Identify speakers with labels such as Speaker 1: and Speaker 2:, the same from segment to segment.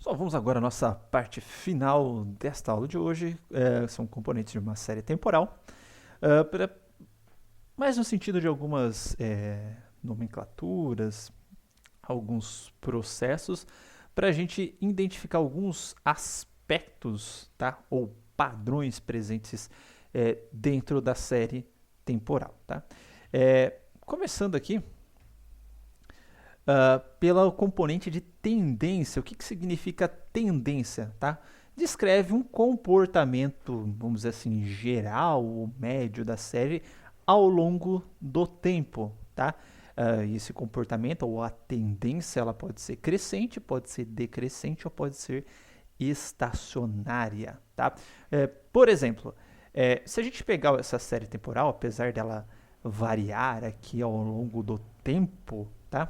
Speaker 1: Só vamos agora à nossa parte final desta aula de hoje. São componentes de uma série temporal, mais no sentido de algumas nomenclaturas, alguns processos, para a gente identificar alguns aspectos, tá? Ou padrões presentes dentro da série temporal. Tá? Começando aqui, pela componente de tendência. O que significa tendência? Tá? Descreve um comportamento, vamos dizer assim, geral ou médio da série ao longo do tempo. Tá? Esse comportamento ou a tendência ela pode ser crescente, pode ser decrescente ou pode ser estacionária. Tá? Por exemplo, se a gente pegar essa série temporal, apesar dela variar aqui ao longo do tempo, tá?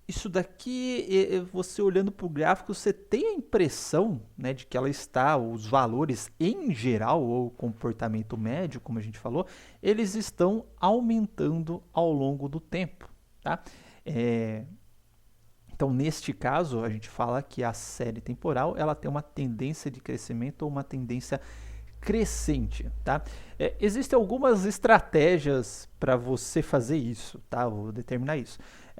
Speaker 1: Isso daqui, você olhando para o gráfico, você tem a impressão, né, de que ela está, os valores em geral, ou o comportamento médio, como a gente falou, eles estão aumentando ao longo do tempo. Tá? Então, neste caso, a gente fala que a série temporal ela tem uma tendência de crescimento ou uma tendência crescente, tá? Existem algumas estratégias para você fazer isso, tá? Vou determinar isso.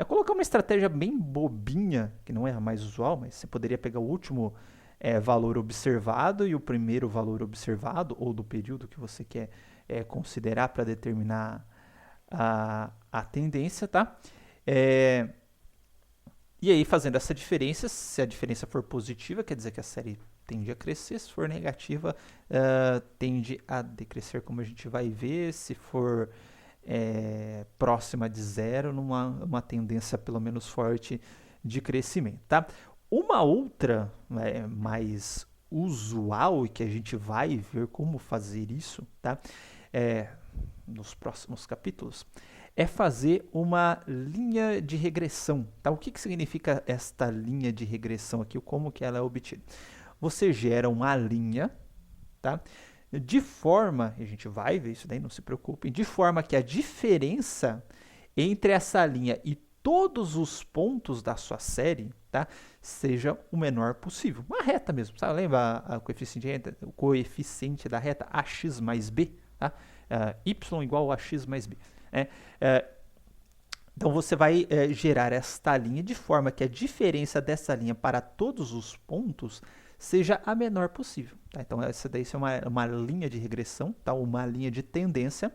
Speaker 1: Colocar uma estratégia bem bobinha, que não é a mais usual, mas você poderia pegar o último valor observado e o primeiro valor observado, ou do período que você quer considerar para determinar a tendência, tá? E aí, fazendo essa diferença, se a diferença for positiva, quer dizer que a série tende a crescer, se for negativa, tende a decrescer, como a gente vai ver. Se for próxima de zero, numa tendência pelo menos forte de crescimento. Tá? Uma outra mais usual e que a gente vai ver como fazer isso, tá? Nos próximos capítulos, é fazer uma linha de regressão. Tá? O que significa esta linha de regressão aqui? Como que ela é obtida? Você gera uma linha, tá? De forma, a gente vai ver isso daí, não se preocupem, de forma que a diferença entre essa linha e todos os pontos da sua série, tá, seja o menor possível. Uma reta mesmo, sabe? Lembra o coeficiente da reta ax mais b? Tá? Y igual a x mais b. Então você vai gerar esta linha de forma que a diferença dessa linha para todos os pontos seja a menor possível. Tá? Então essa daí é uma linha de regressão, tá? Uma linha de tendência.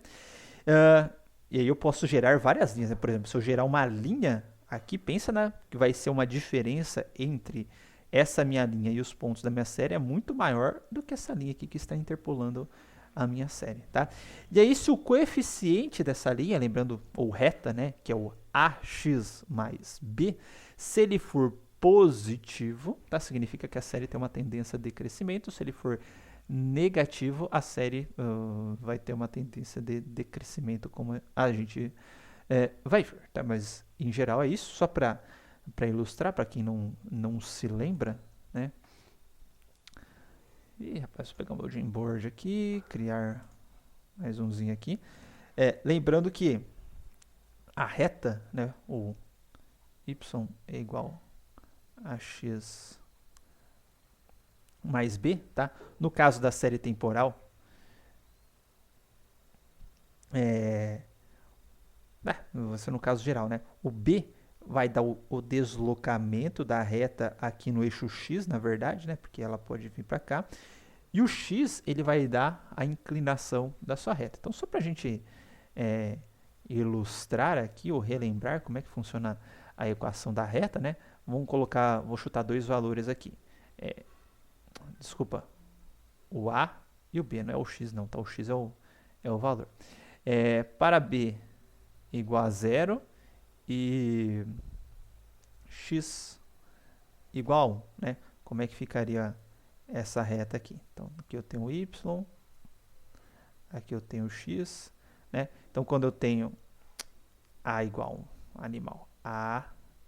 Speaker 1: E aí eu posso gerar várias linhas. Né? Por exemplo, se eu gerar uma linha aqui, pensa que vai ser uma diferença entre essa minha linha e os pontos da minha série é muito maior do que essa linha aqui que está interpolando a minha série, tá? E aí, se o coeficiente dessa linha, lembrando, ou reta, né, que é o ax mais b, se ele for positivo, tá? Significa que a série tem uma tendência de crescimento. Se ele for negativo, a série vai ter uma tendência de decrescimento, como a gente vai ver, tá? Mas, em geral, é isso. Só para ilustrar, para quem não se lembra, né? E, rapaz, vou pegar o meu Jamboard aqui, criar mais umzinho aqui. Lembrando que a reta, né, o y é igual a x mais b, tá? No caso da série temporal, vai ser no caso geral, né? O b vai dar o deslocamento da reta aqui no eixo x, na verdade, né? Porque ela pode vir para cá. E o x, ele vai dar a inclinação da sua reta. Então, só para a gente ilustrar aqui, ou relembrar como é que funciona a equação da reta, né? Vou chutar dois valores aqui. Desculpa, o a e o b, não é o x não, tá? O x é o valor. Para b igual a zero e x igual a 1, né? Como é que ficaria essa reta aqui? Então, aqui eu tenho o y, aqui eu tenho o x, né? Então, quando eu tenho a igual a 1, animal, a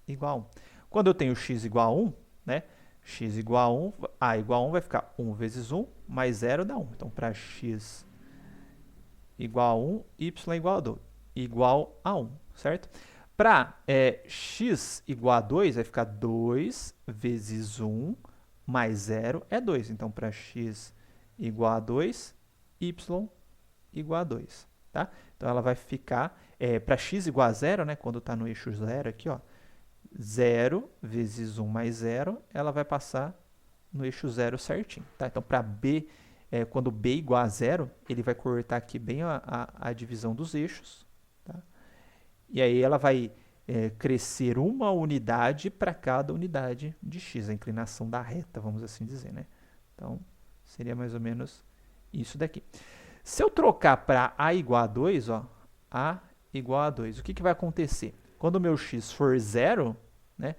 Speaker 1: igual a 1. Quando eu tenho x igual a 1, né? X igual a 1, a igual a 1 vai ficar 1 vezes 1, mais 0 dá 1. Então, para x igual a 1, y igual a 2, igual a 1, certo? Para x igual a 2, vai ficar 2 vezes 1 mais 0 é 2. Então, para x igual a 2, y igual a 2. Tá? Então, ela vai ficar, para x igual a 0, né, quando está no eixo 0 aqui, ó, 0 vezes 1 mais 0, ela vai passar no eixo 0 certinho. Tá? Então, para b, quando b igual a 0, ele vai cortar aqui bem a divisão dos eixos. Tá? E aí ela vai crescer uma unidade para cada unidade de x, a inclinação da reta, vamos assim dizer. Né? Então, seria mais ou menos isso daqui. Se eu trocar para a igual a 2, ó, a igual a 2, o que vai acontecer? Quando o meu x for 0, né,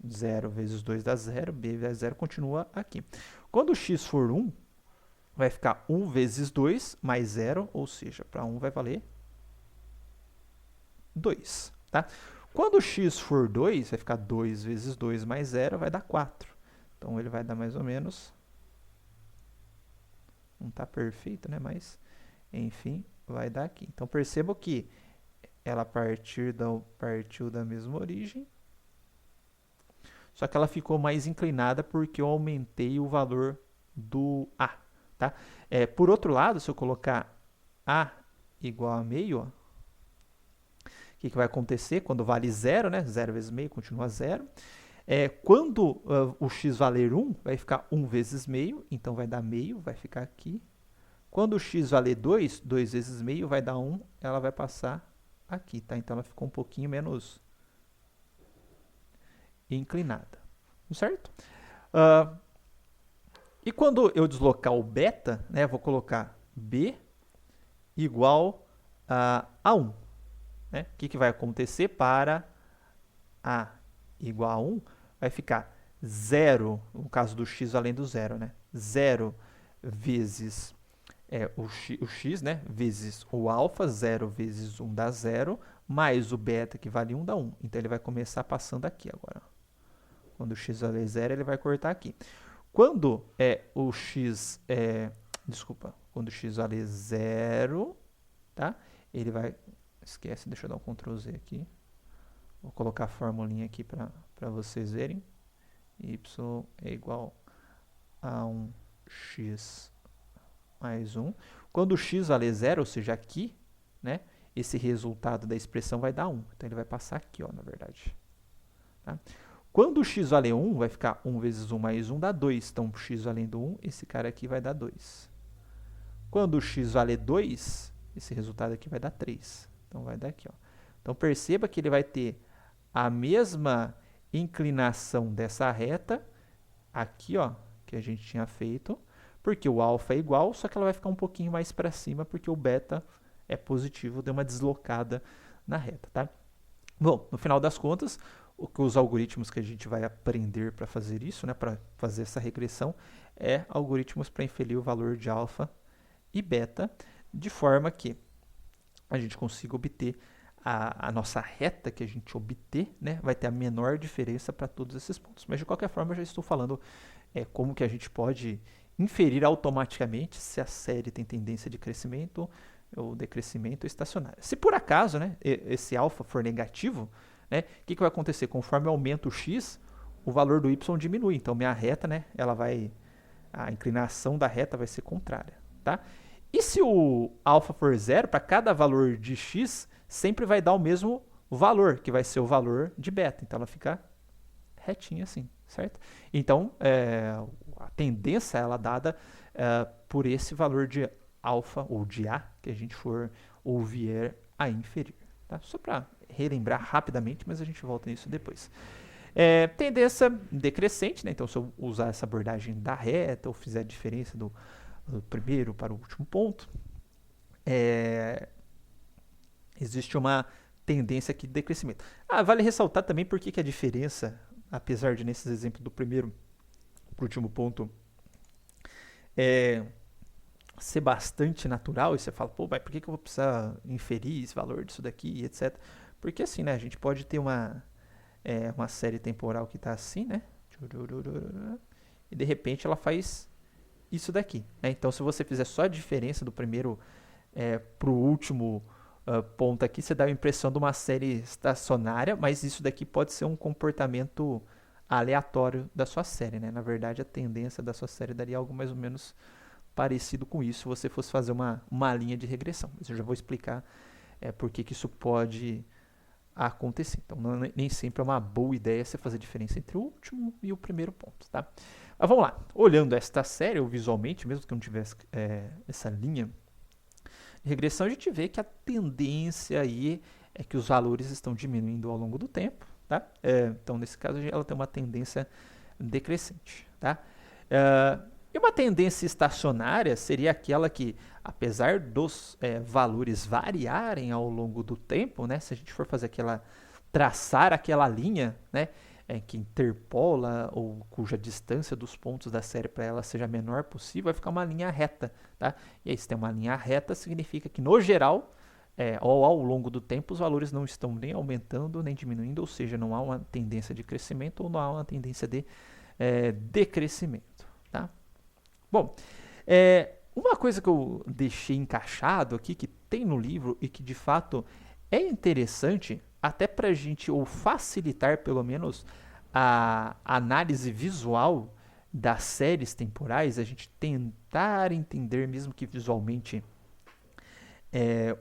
Speaker 1: 0 vezes 2 dá 0, b vezes 0 continua aqui. Quando o x for 1, vai ficar 1 vezes 2 mais 0, ou seja, para 1 vai valer 2. Tá? Quando o x for 2, vai ficar 2 vezes 2 mais 0, vai dar 4. Então, ele vai dar mais ou menos... Não está perfeito, né? Mas, enfim, vai dar aqui. Então, perceba que ela partiu da mesma origem, só que ela ficou mais inclinada porque eu aumentei o valor do a. Tá? Por outro lado, se eu colocar a igual a meio, ó, o que vai acontecer? Quando vale 0, né? 0 vezes meio continua 0. Quando o x valer 1, vai ficar 1 vezes meio, então vai dar meio, vai ficar aqui. Quando o x valer 2, 2 vezes meio vai dar 1, ela vai passar aqui, tá? Então ela ficou um pouquinho menos inclinada, certo? E quando eu deslocar o beta, né, vou colocar b igual a 1. Né? O que vai acontecer para a igual a 1? Vai ficar 0, no caso do x além do 0, né? 0 vezes o x, né? Vezes o alfa, 0 vezes 1 dá 0, mais o beta, que vale 1, dá 1. Então, ele vai começar passando aqui agora. Quando o x valer 0, ele vai cortar aqui. Quando o x... quando o x valer 0, tá? Ele vai... Esquece, deixa eu dar um Ctrl Z aqui. Vou colocar a formulinha aqui para vocês verem. Y é igual a 1x mais 1. Quando o x valer 0, ou seja, aqui, né, esse resultado da expressão vai dar 1. Então, ele vai passar aqui, ó, na verdade. Tá? Quando o x valer 1, vai ficar 1 vezes 1 mais 1 dá 2. Então, x valendo 1, esse cara aqui vai dar 2. Quando o x valer 2, esse resultado aqui vai dar 3. Então, vai dar aqui, ó. Então, perceba que ele vai ter a mesma inclinação dessa reta aqui, ó, que a gente tinha feito, porque o alfa é igual, só que ela vai ficar um pouquinho mais para cima, porque o beta é positivo, deu uma deslocada na reta, tá? Bom, no final das contas, os algoritmos que a gente vai aprender para fazer isso, né, para fazer essa regressão, algoritmos para inferir o valor de alfa e beta, de forma que a gente consiga obter a nossa reta que a gente obter, né, vai ter a menor diferença para todos esses pontos. Mas, de qualquer forma, eu já estou falando como que a gente pode inferir automaticamente se a série tem tendência de crescimento ou decrescimento estacionário. Se por acaso, né, esse alfa for negativo, né, o que vai acontecer? Conforme aumenta o x, o valor do y diminui. Então, minha reta, né, a inclinação da reta vai ser contrária. Tá? E se o alfa for 0, para cada valor de x, sempre vai dar o mesmo valor, que vai ser o valor de beta. Então, ela fica retinha assim, certo? Então, a tendência ela é dada por esse valor de alfa ou de a que a gente for ou vier a inferir. Tá? Só para relembrar rapidamente, mas a gente volta nisso depois. Tendência decrescente, né? Então, se eu usar essa abordagem da reta ou fizer a diferença do primeiro para o último ponto, existe uma tendência aqui de decrescimento. Vale ressaltar também por que a diferença, apesar de nesses exemplos do primeiro para o último ponto ser bastante natural, e você fala, pô, mas por que eu vou precisar inferir esse valor disso daqui, etc. Porque assim, né, a gente pode ter uma série temporal que está assim, né, e de repente ela faz isso daqui. Né? Então, se você fizer só a diferença do primeiro para o último ponto aqui, você dá a impressão de uma série estacionária, mas isso daqui pode ser um comportamento aleatório da sua série, né? Na verdade, a tendência da sua série daria algo mais ou menos parecido com isso se você fosse fazer uma linha de regressão. Mas eu já vou explicar por que isso pode acontecer. Então, nem sempre é uma boa ideia você fazer diferença entre o último e o primeiro ponto, tá? Mas vamos lá. Olhando esta série, ou visualmente, mesmo que não tivesse essa linha de regressão, a gente vê que a tendência aí é que os valores estão diminuindo ao longo do tempo, tá? Então, nesse caso, ela tem uma tendência decrescente, tá? E uma tendência estacionária seria aquela que, apesar dos valores variarem ao longo do tempo, né, se a gente for fazer traçar aquela linha, né, que interpola ou cuja distância dos pontos da série para ela seja a menor possível, vai ficar uma linha reta, tá? E aí, se tem uma linha reta, significa que, no geral, ou ao longo do tempo, os valores não estão nem aumentando nem diminuindo, ou seja, não há uma tendência de crescimento ou não há uma tendência de decrescimento, tá? Bom, uma coisa que eu deixei encaixado aqui, que tem no livro e que de fato é interessante, até para a gente, ou facilitar pelo menos a análise visual das séries temporais, a gente tentar entender, mesmo que visualmente,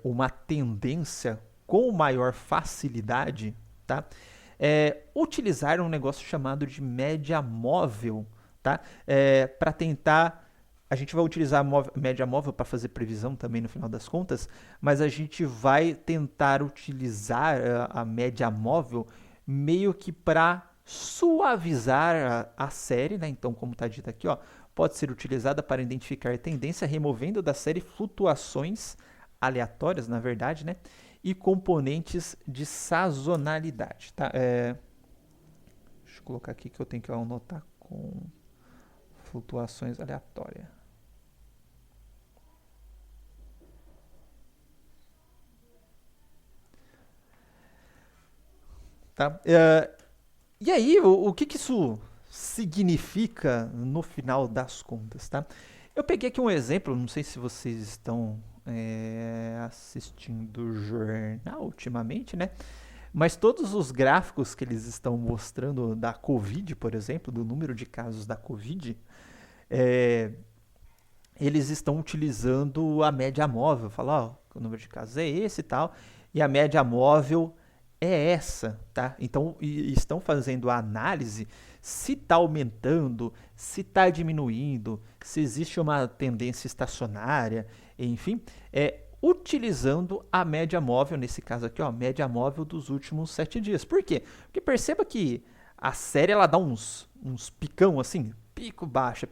Speaker 1: uma tendência com maior facilidade, tá? Utilizar um negócio chamado de média móvel, tá? Para tentar. A gente vai utilizar a média móvel para fazer previsão também no final das contas, mas a gente vai tentar utilizar a média móvel meio que para suavizar a série, né? Então, como está dito aqui, ó, pode ser utilizada para identificar tendência, removendo da série flutuações aleatórias, na verdade, né? E componentes de sazonalidade, tá? Deixa eu colocar aqui que eu tenho que anotar com flutuações aleatórias. Tá? E aí, o que isso significa no final das contas, tá? Eu peguei aqui um exemplo, não sei se vocês estão assistindo o jornal ultimamente, né? Mas todos os gráficos que eles estão mostrando da Covid, por exemplo, do número de casos da Covid, eles estão utilizando a média móvel. Falar, ó, o número de casos é esse e tal, e a média móvel é essa, tá? Então, estão fazendo a análise se está aumentando, se está diminuindo, se existe uma tendência estacionária, enfim, utilizando a média móvel, nesse caso aqui, ó, média móvel dos últimos 7 dias. Por quê? Porque perceba que a série ela dá uns picão assim, pica baixa,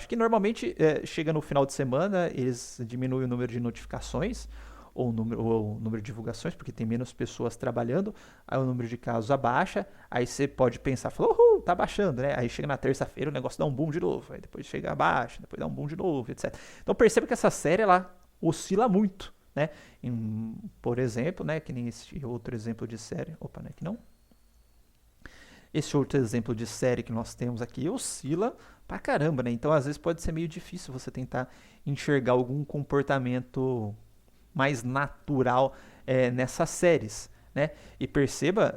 Speaker 1: que normalmente chega no final de semana, eles diminuem o número de notificações, ou o número de divulgações, porque tem menos pessoas trabalhando, aí o número de casos abaixa, aí você pode pensar, tá baixando, né? Aí chega na terça-feira o negócio dá um boom de novo, aí depois chega abaixo, depois dá um boom de novo, etc. Então perceba que essa série, ela oscila muito, né? Por exemplo, né, que nem esse outro exemplo de série, opa, né, que não? Esse outro exemplo de série que nós temos aqui oscila pra caramba, né? Então às vezes pode ser meio difícil você tentar enxergar algum comportamento mais natural nessas séries, né? E perceba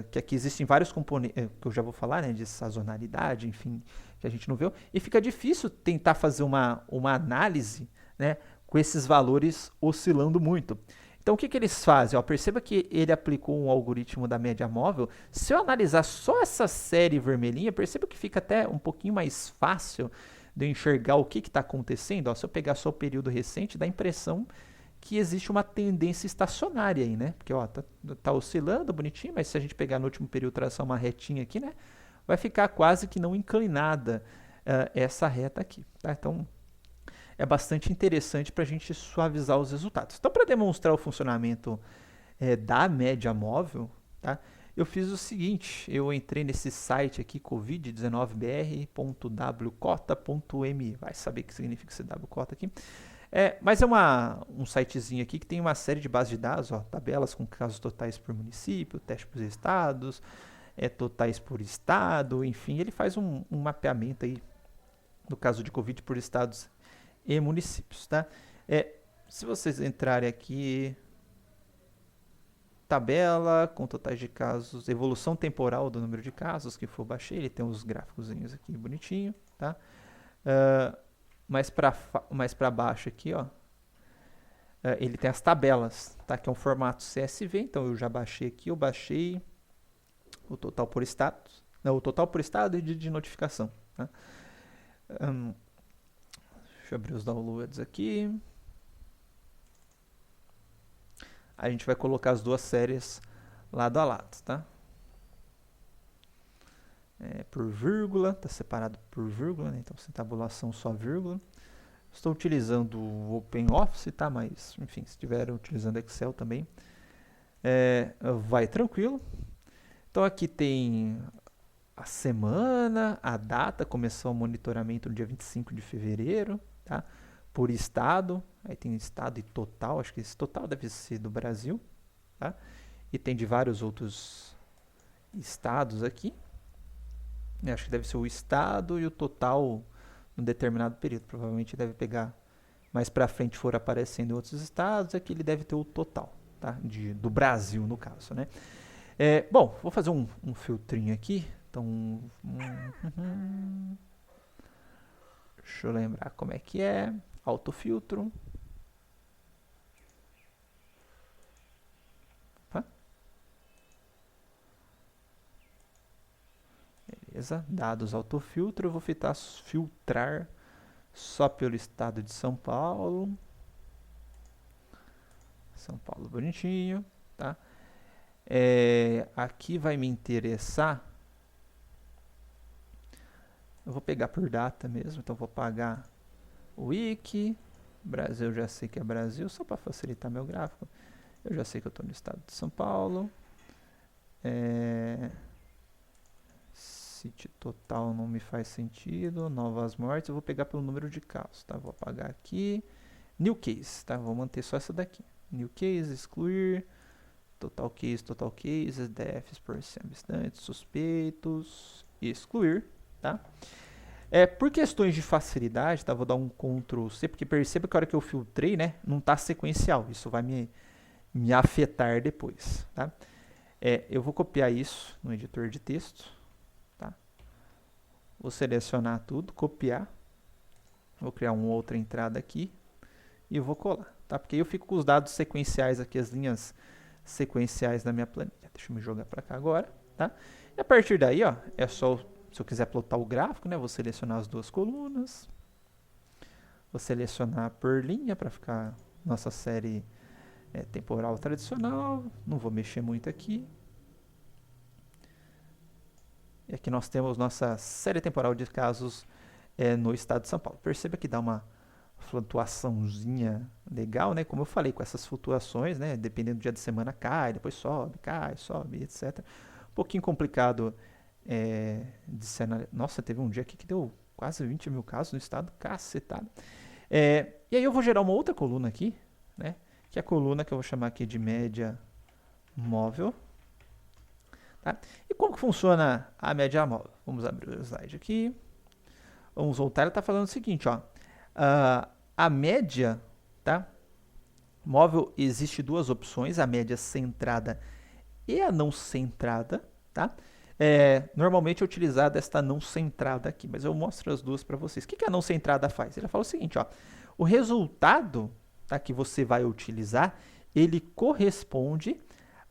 Speaker 1: que aqui existem vários componentes, que eu já vou falar, né? De sazonalidade, enfim, que a gente não viu. E fica difícil tentar fazer uma análise, né? Com esses valores oscilando muito. Então, o que eles fazem? Ó, perceba que ele aplicou um algoritmo da média móvel. Se eu analisar só essa série vermelhinha, perceba que fica até um pouquinho mais fácil de eu enxergar o que está acontecendo. Ó, se eu pegar só o período recente, dá a impressão que existe uma tendência estacionária aí, né? Porque, ó, tá oscilando bonitinho, mas se a gente pegar no último período e traçar uma retinha aqui, né? Vai ficar quase que não inclinada essa reta aqui, tá? Então, é bastante interessante para a gente suavizar os resultados. Então, para demonstrar o funcionamento da média móvel, tá? Eu fiz o seguinte, eu entrei nesse site aqui, covid19br.wcota.me, vai saber o que significa esse wcota aqui. Mas é um sitezinho aqui que tem uma série de bases de dados, ó, tabelas com casos totais por município, teste por estados, totais por estado, enfim, ele faz um mapeamento aí do caso de Covid por estados e municípios, tá? Se vocês entrarem aqui, tabela com totais de casos, evolução temporal do número de casos que for baixei, ele tem uns gráficozinhos aqui bonitinho, tá? Mais para baixo aqui, ó, ele tem as tabelas, tá? Que é um formato CSV, então eu já baixei aqui, eu baixei o total por estado, não, o total por estado e de notificação, tá? Deixa eu abrir os downloads aqui. A gente vai colocar as duas séries lado a lado, tá? Por vírgula, tá separado por vírgula, né? Então sem tabulação só vírgula. Estou utilizando o OpenOffice, tá? Mas, enfim, se estiver utilizando Excel também, vai tranquilo. Então aqui tem a semana, a data, começou o monitoramento no dia 25 de fevereiro, tá? Por estado, aí tem estado e total, acho que esse total deve ser do Brasil, tá? E tem de vários outros estados aqui. Eu acho que deve ser o estado e o total num determinado período. Provavelmente deve pegar mais para frente, for aparecendo em outros estados, aqui ele deve ter o total, tá? Do Brasil, no caso, né? Bom, vou fazer um filtrinho aqui. Então, deixa eu lembrar como é que é. Autofiltro. Opa. Beleza. Dados autofiltro. Eu vou filtrar só pelo estado de São Paulo. São Paulo bonitinho, tá? Aqui vai me interessar. Eu vou pegar por data mesmo, então vou pagar o wiki. Brasil, já sei que é Brasil, só para facilitar meu gráfico. Eu já sei que eu estou no estado de São Paulo. City total não me faz sentido. Novas mortes, eu vou pegar pelo número de casos, tá? Vou apagar aqui. New case, tá? Vou manter só essa daqui. New case, excluir. Total cases, deaths por habitantes, suspeitos, excluir, tá? Por questões de facilidade, tá? Vou dar um Ctrl C, porque perceba que a hora que eu filtrei, né, não tá sequencial. Isso vai me afetar depois, tá? Eu vou copiar isso no editor de texto, tá? Vou selecionar tudo, copiar. Vou criar uma outra entrada aqui e vou colar, tá? Porque eu fico com os dados sequenciais aqui, as linhas sequenciais da minha planilha. Deixa eu me jogar para cá agora, tá? E a partir daí, ó, é só, se eu quiser plotar o gráfico, né, vou selecionar as duas colunas. Vou selecionar por linha para ficar nossa série temporal tradicional. Não vou mexer muito aqui. E aqui nós temos nossa série temporal de casos no estado de São Paulo. Perceba que dá uma flutuaçãozinha legal, né? Como eu falei, com essas flutuações, né? Dependendo do dia de semana, cai, depois sobe, cai, sobe, etc. Um pouquinho complicado de ser analisado. Nossa, teve um dia aqui que deu quase 20 mil casos no estado, cacetado. E aí eu vou gerar uma outra coluna aqui, né? Que é a coluna que eu vou chamar aqui de média móvel. Tá? E como que funciona a média móvel? Vamos abrir o slide aqui. Vamos voltar, ela está falando o seguinte, ó. A média, tá? Móvel, existe duas opções, a média centrada e a não centrada, tá? Normalmente é utilizada esta não centrada aqui, mas eu mostro as duas para vocês. O que a não centrada faz? Ele fala o seguinte, ó, o resultado, tá, que você vai utilizar, ele corresponde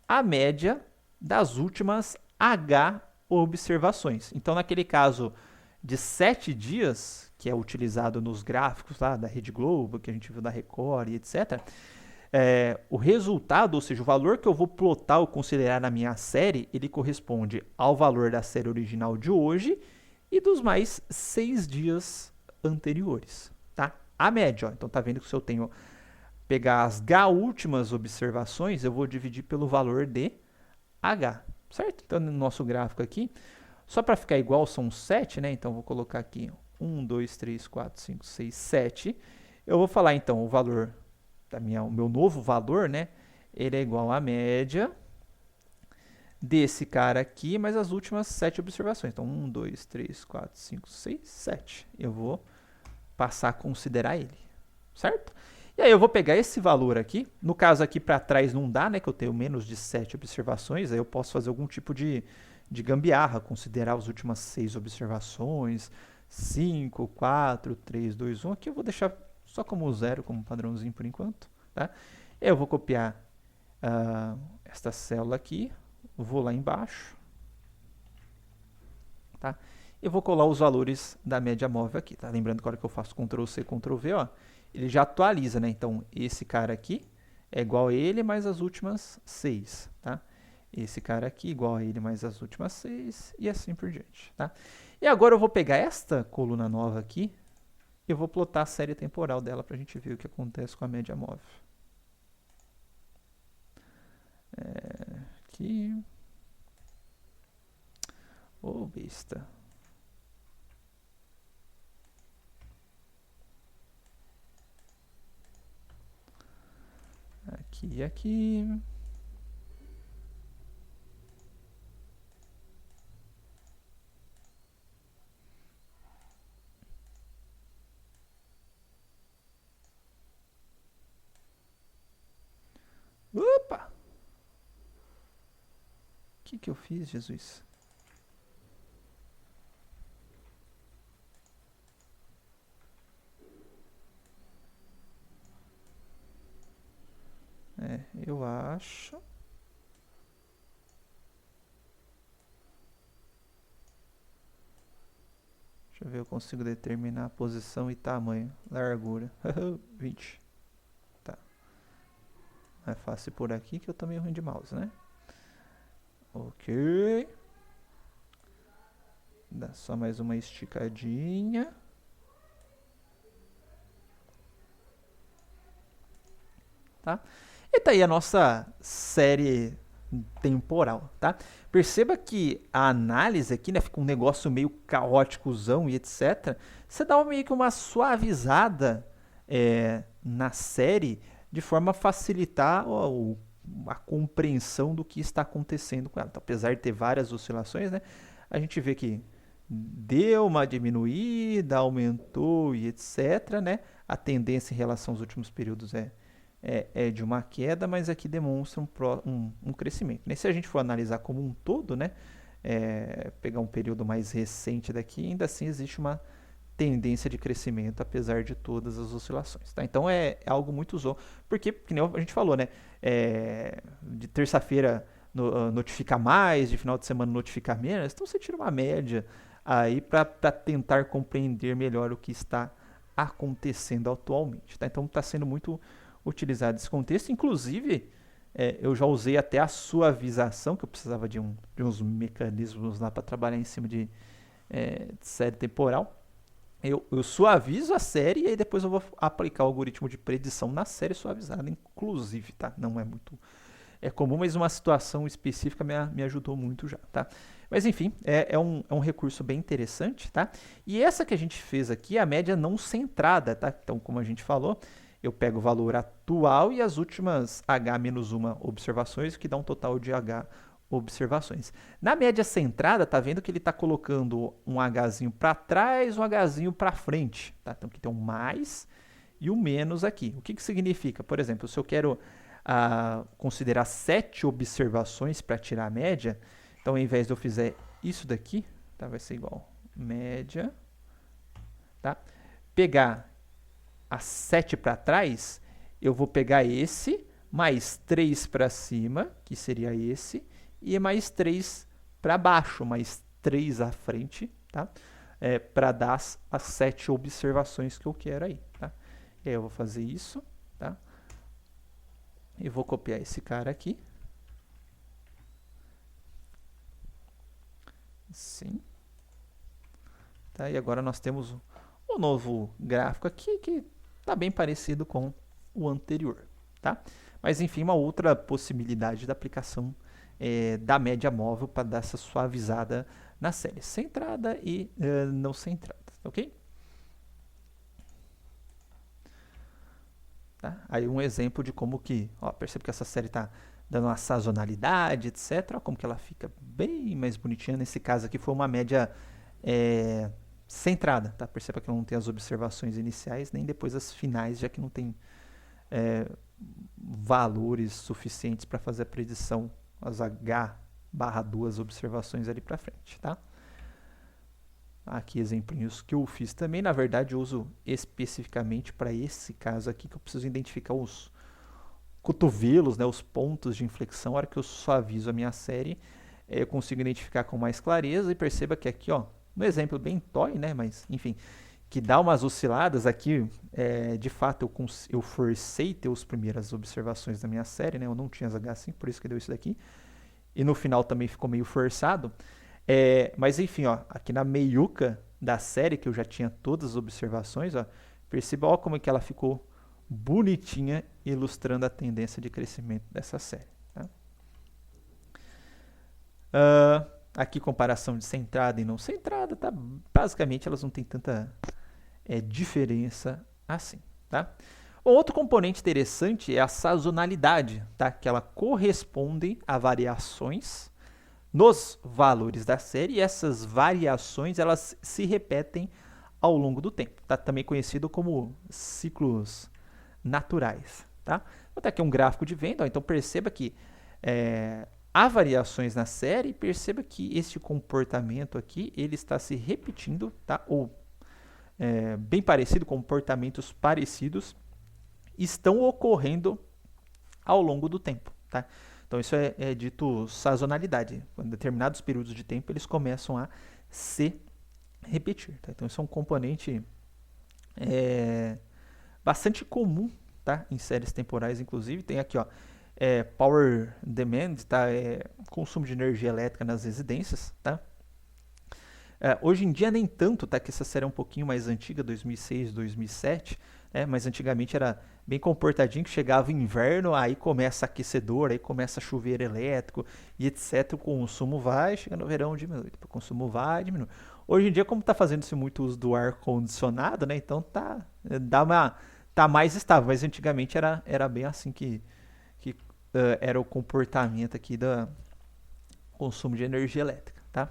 Speaker 1: à média das últimas H observações. Então, naquele caso de 7 dias, que é utilizado nos gráficos lá da Rede Globo, que a gente viu da Record e etc., o resultado, ou seja, o valor que eu vou plotar ou considerar na minha série, ele corresponde ao valor da série original de hoje e dos mais 6 dias anteriores, tá? A média, ó. Então tá vendo que se eu tenho pegar as H últimas observações, eu vou dividir pelo valor de H, certo? Então no nosso gráfico aqui, só para ficar igual, são 7, né? Então vou colocar aqui 1, 2, 3, 4, 5, 6, 7. Eu vou falar então o valor o meu novo valor, né? Ele é igual à média desse cara aqui, mais as últimas 7 observações. Então 1, 2, 3, 4, 5, 6, 7. Eu vou passar a considerar ele, certo? E aí eu vou pegar esse valor aqui, no caso aqui para trás não dá, né, que eu tenho menos de 7 observações, aí eu posso fazer algum tipo de gambiarra, considerar as últimas 6 observações, 5, 4, 3, 2, 1, aqui eu vou deixar só como 0, como padrãozinho por enquanto, tá? Eu vou copiar esta célula aqui, vou lá embaixo, tá? Eu vou colar os valores da média móvel aqui, tá? Lembrando que a hora que eu faço Ctrl C, Ctrl V, ó, ele já atualiza, né? Então, esse cara aqui é igual a ele mais as últimas 6, tá? Esse cara aqui igual a ele mais as últimas 6 e assim por diante, tá? E agora eu vou pegar esta coluna nova aqui e eu vou plotar a série temporal dela para a gente ver o que acontece com a média móvel. Aqui. Ô, besta. Aqui e aqui. Opa! O que eu fiz, Jesus? Eu acho. Deixa eu ver, eu consigo determinar a posição e tamanho. Largura. 20. Tá. É fácil por aqui que eu tô meio ruim de mouse, né? Ok. Dá só mais uma esticadinha. Tá? E tá aí a nossa série temporal, tá? Perceba que a análise aqui, né, fica um negócio meio caóticozão e etc. Você dá meio que uma suavizada na série de forma a facilitar a compreensão do que está acontecendo com ela. Então, apesar de ter várias oscilações, né, a gente vê que deu uma diminuída, aumentou e etc. Né? A tendência em relação aos últimos períodos é de uma queda, mas aqui demonstra um crescimento. E se a gente for analisar como um todo, né, pegar um período mais recente daqui, ainda assim existe uma tendência de crescimento, apesar de todas as oscilações. Tá? Então é algo muito usou, porque, como a gente falou, né, de terça-feira notificar mais, de final de semana notificar menos, então você tira uma média aí para tentar compreender melhor o que está acontecendo atualmente. Tá? Então está sendo muito utilizado esse contexto. Inclusive, eu já usei até a suavização, que eu precisava de uns mecanismos lá para trabalhar em cima de série temporal. Eu suavizo a série e aí depois eu vou aplicar o algoritmo de predição na série suavizada, inclusive, tá? Não é muito comum, mas uma situação específica me ajudou muito já, tá? Mas enfim, é um recurso bem interessante, tá? E essa que a gente fez aqui é a média não centrada, tá? Então, como a gente falou, eu pego o valor atual e as últimas H-1 observações, que dá um total de H observações. Na média centrada, tá vendo que ele está colocando um Hzinho para trás, um Hzinho para frente. Tá? Então aqui tem um mais e o menos aqui. O que significa? Por exemplo, se eu quero considerar 7 observações para tirar a média, então ao invés de eu fizer isso daqui, tá? Vai ser igual média, tá? Pegar as 7 para trás, eu vou pegar esse, mais 3 para cima, que seria esse, e mais 3 para baixo, mais 3 à frente, tá? Para dar as 7 observações que eu quero aí, tá? E aí eu vou fazer isso, tá? E vou copiar esse cara aqui. Sim. Tá? E agora nós temos um novo gráfico aqui que está bem parecido com o anterior, tá? Mas enfim, uma outra possibilidade da aplicação da média móvel para dar essa suavizada na série centrada e não centrada, ok? Tá? Aí um exemplo de como que, percebe que essa série está dando uma sazonalidade, etc. Ó, como que ela fica bem mais bonitinha. Nesse caso aqui foi uma média centrada, tá? Perceba que não tem as observações iniciais nem depois as finais, já que não tem valores suficientes para fazer a predição, as H/2 observações ali para frente, tá? Aqui exemplinhos que eu fiz também, na verdade eu uso especificamente para esse caso aqui, que eu preciso identificar os cotovelos, né, os pontos de inflexão. A hora que eu suavizo a minha série, eu consigo identificar com mais clareza, e perceba que aqui, ó, um exemplo bem toy, né, mas enfim, que dá umas osciladas aqui, de fato eu forcei ter as primeiras observações da minha série, né, eu não tinha as H5, por isso que deu isso daqui, e no final também ficou meio forçado, mas enfim, ó, aqui na meiuca da série, que eu já tinha todas as observações, ó, perceba ó, como é que ela ficou bonitinha, ilustrando a tendência de crescimento dessa série. Tá? Aqui comparação de centrada e não centrada, tá? Basicamente elas não têm tanta diferença assim. Tá? Outro componente interessante é a sazonalidade, tá? Que ela corresponde a variações nos valores da série, e essas variações elas se repetem ao longo do tempo, tá? Também conhecido como ciclos naturais, tá? Vou botar aqui um gráfico de venda, ó, então perceba que há variações na série, perceba que este comportamento aqui ele está se repetindo, tá? Ou bem parecido, comportamentos parecidos estão ocorrendo ao longo do tempo, tá? Então isso é dito sazonalidade. Em determinados períodos de tempo eles começam a se repetir, tá? Então isso é um componente bastante comum, tá? Em séries temporais, inclusive. Tem aqui, ó, power demand, tá? Consumo de energia elétrica nas residências, tá? Hoje em dia nem tanto, tá? Que essa série é um pouquinho mais antiga, 2006, 2007, mas antigamente era bem comportadinho, que chegava inverno, aí começa aquecedor, aí começa chuveiro elétrico e etc. O consumo vai, chega no verão diminui, o consumo vai, diminui. Hoje em dia, como está fazendo-se muito uso do ar-condicionado, né? Então tá mais estável, mas antigamente era bem assim que era o comportamento aqui do consumo de energia elétrica, tá?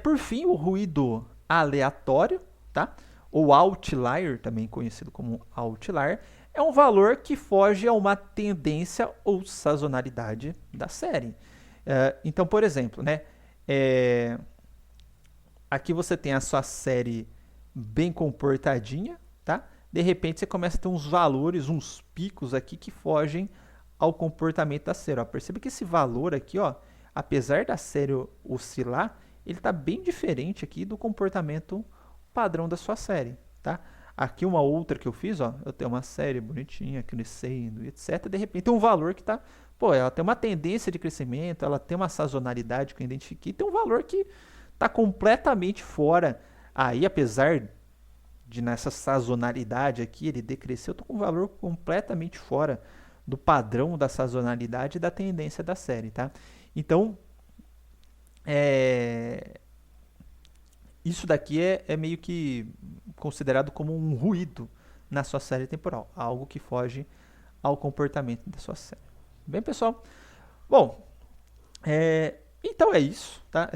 Speaker 1: Por fim, o ruído aleatório, tá? Ou outlier, também conhecido como outlier, é um valor que foge a uma tendência ou sazonalidade da série. Então, por exemplo, né? Aqui você tem a sua série bem comportadinha, tá? De repente você começa a ter uns valores, uns picos aqui que fogem ao comportamento da série. Ó, perceba que esse valor aqui, ó, apesar da série oscilar, ele está bem diferente aqui do comportamento padrão da sua série, tá? Aqui uma outra que eu fiz, ó, eu tenho uma série bonitinha, crescendo, etc. De repente tem um valor que está, ela tem uma tendência de crescimento, ela tem uma sazonalidade que eu identifiquei, tem um valor que está completamente fora. Aí, apesar de nessa sazonalidade aqui, ele decresceu, eu estou com um valor completamente fora do padrão da sazonalidade e da tendência da série, tá? Então, isso daqui é meio que considerado como um ruído na sua série temporal, algo que foge ao comportamento da sua série. Bem, pessoal? Bom, então é isso, tá?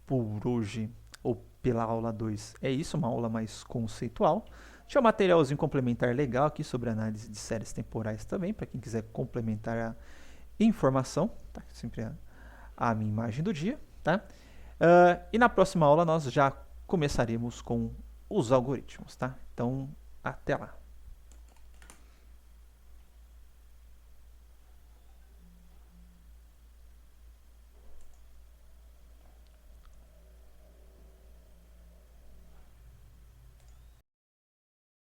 Speaker 1: Por hoje, ou pela aula 2, é isso, uma aula mais conceitual. Tinha um materialzinho complementar legal aqui sobre análise de séries temporais também, para quem quiser complementar a informação, tá? Sempre a minha imagem do dia, tá? E na próxima aula nós já começaremos com os algoritmos, tá? Então, até lá.